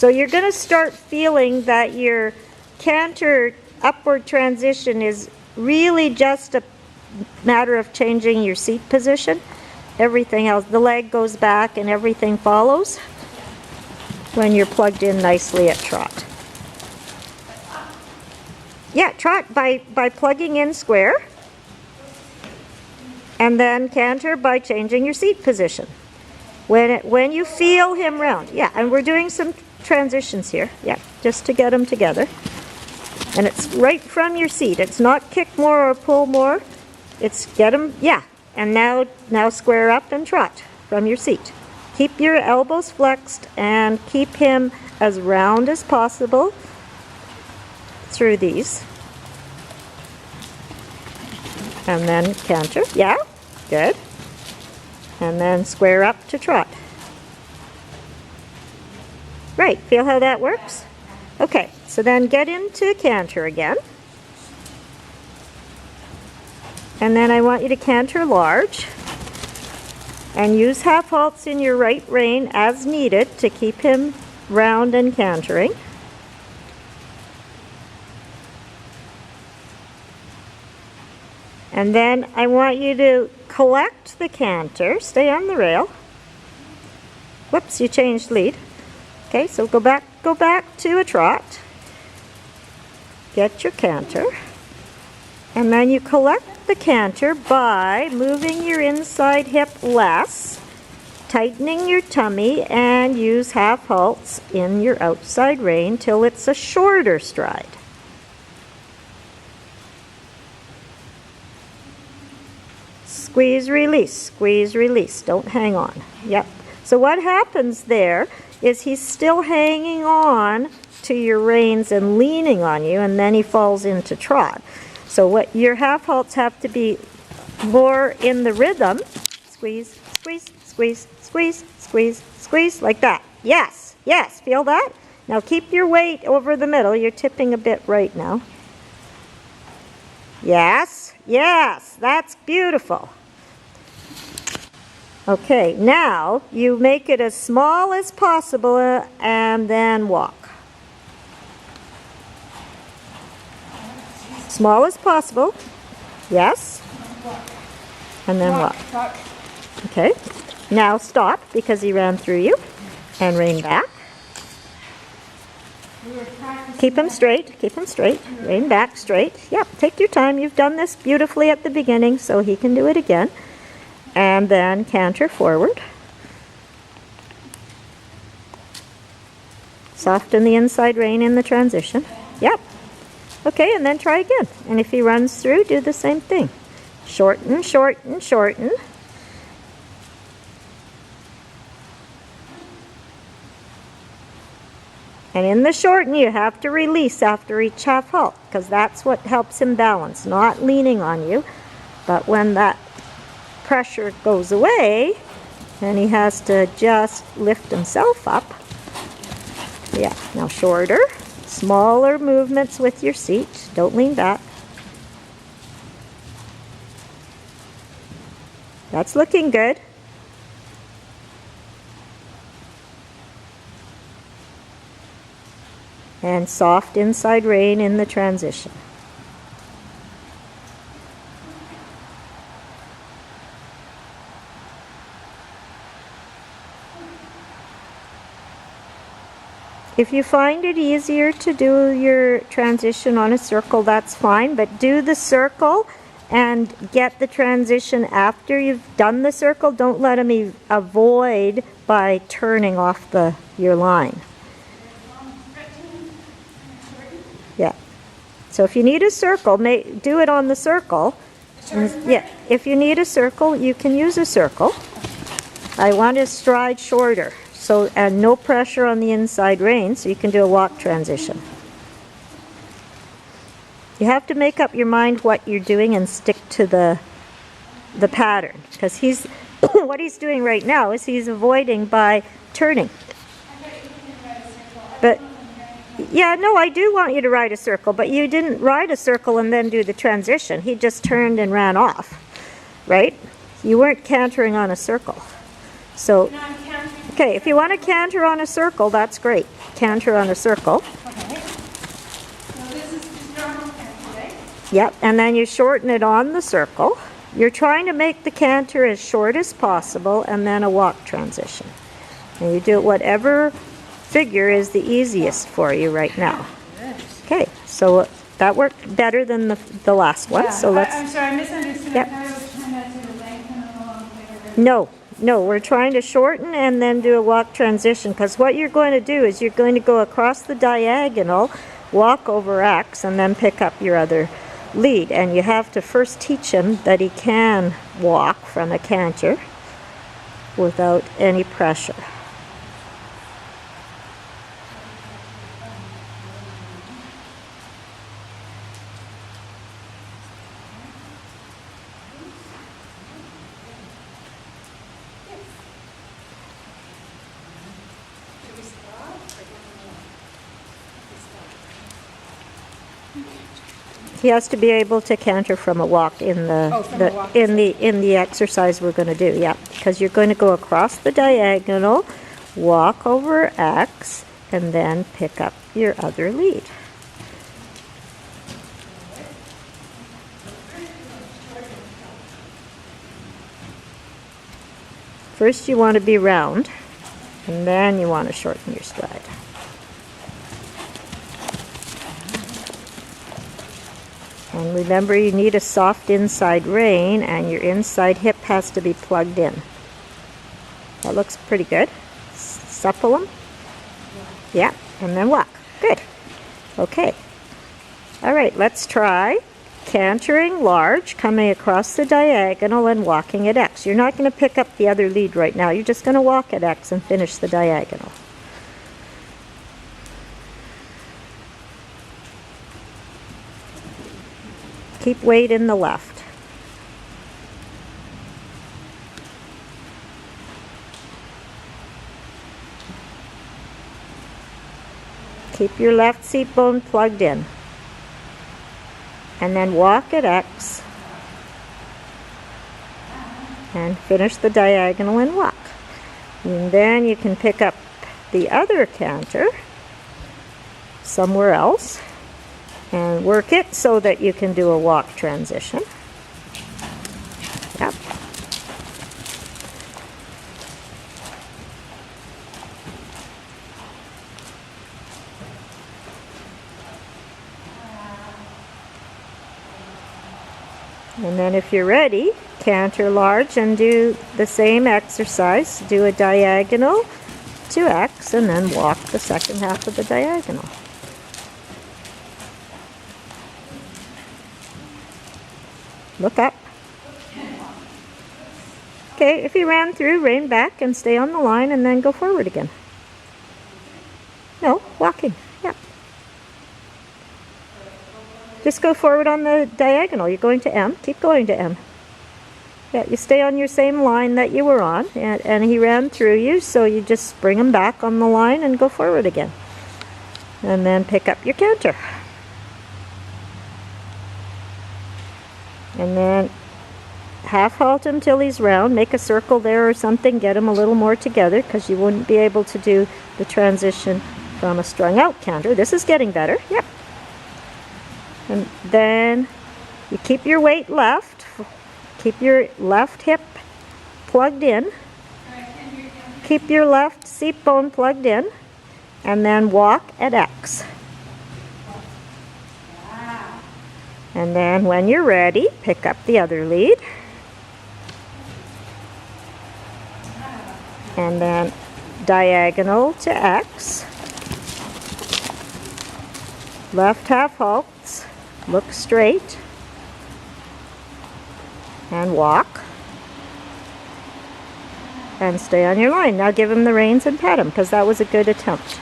So you're going to start feeling that your canter upward transition is really just a matter of changing your seat position. Everything else, the leg goes back and everything follows when you're plugged in nicely at trot. Yeah, trot by plugging in square, and then canter by changing your seat position. When you feel him round, yeah, and we're doing some transitions here, yeah, just to get them together. And it's right from your seat. It's not kick more or pull more. It's get them, yeah. And now square up and trot from your seat. Keep your elbows flexed and keep him as round as possible through these. And then canter, yeah, good. And then square up to trot. Right, feel how that works? Okay, so then get into canter again. And then I want you to canter large. And use half halts in your right rein as needed to keep him round and cantering. And then I want you to collect the canter, stay on the rail. Whoops, you changed lead. Okay, so go back to a trot. Get your canter. And then you collect the canter by moving your inside hip less, tightening your tummy, and use half halts in your outside rein till it's a shorter stride. Squeeze, release, don't hang on. Yep. So what happens there is he's still hanging on to your reins and leaning on you, and then he falls into trot. So what your half halts have to be more in the rhythm. Squeeze, squeeze, squeeze, squeeze, squeeze, squeeze, like that. Yes, yes, feel that? Now keep your weight over the middle. You're tipping a bit right now. Yes, yes, that's beautiful. Okay, now you make it as small as possible and then walk. Small as possible. Yes. And then walk. Okay. Now stop because he ran through you and rein back. Keep him straight. Keep him straight. Rein back straight. Yep, take your time. You've done this beautifully at the beginning, so he can do it again. And then canter forward. Soften the inside rein in the transition. Yep. Okay, and then try again. And if he runs through, do the same thing. Shorten, shorten, shorten. And in the shorten, you have to release after each half halt, because that's what helps him balance, not leaning on you. But when that pressure goes away, then he has to just lift himself up. Yeah, now shorter, smaller movements with your seat. Don't lean back. That's looking good. And soft inside rein in the transition. If you find it easier to do your transition on a circle, that's fine, but do the circle and get the transition after you've done the circle. Don't let him avoid by turning off your line. Yeah. So if you need a circle, do it on the circle. Yeah. If you need a circle, you can use a circle. I want his stride shorter. So, and no pressure on the inside rein, so you can do a walk transition. You have to make up your mind what you're doing and stick to the pattern, because what he's doing right now is he's avoiding by turning. But yeah, no, I do want you to ride a circle, but you didn't ride a circle and then do the transition. He just turned and ran off, right? You weren't cantering on a circle. So. No, I'm cantering Okay, if you want to canter on a circle, that's great. Canter on a circle. Okay. So this is just normal canter, right? Yep, and then you shorten it on the circle. You're trying to make the canter as short as possible and then a walk transition. And you do it whatever figure is the easiest for you right now. Okay, so that worked better than the last one. Yeah. So let's. I'm sorry, I misunderstood. Yep. I thought it was trying to lengthen along there. No, we're trying to shorten and then do a walk transition, because what you're going to do is you're going to go across the diagonal, walk over X, and then pick up your other lead. And you have to first teach him that he can walk from a canter without any pressure. He has to be able to canter from a walk in the exercise we're going to do. Yeah, because you're going to go across the diagonal, walk over X, and then pick up your other lead. First you want to be round, and then you want to shorten your stride. And remember, you need a soft inside rein, and your inside hip has to be plugged in. That looks pretty good. Supple them. Yeah, and then walk. Good. Okay. All right, let's try cantering large, coming across the diagonal and walking at X. You're not going to pick up the other lead right now. You're just going to walk at X and finish the diagonal. Keep weight in the left. Keep your left seat bone plugged in. And then walk at X. And finish the diagonal and walk. And then you can pick up the other canter somewhere else and work it so that you can do a walk transition. Yep. And then if you're ready, canter large and do the same exercise. Do a diagonal to X and then walk the second half of the diagonal. Look up. Okay, if you ran through, rein back and stay on the line and then go forward again. No, walking. Yeah. Just go forward on the diagonal. You're going to M. Keep going to M. Yeah, you stay on your same line that you were on, and he ran through you, so you just bring him back on the line and go forward again. And then pick up your canter. And then half halt him till he's round. Make a circle there or something. Get him a little more together, because you wouldn't be able to do the transition from a strung out canter. This is getting better. Yep. And then you keep your weight left. Keep your left hip plugged in. Keep your left seat bone plugged in. And then walk at X. And then when you're ready, pick up the other lead. And then diagonal to X. Left half halts. Look straight. And walk. And stay on your line. Now give him the reins and pat him, because that was a good attempt.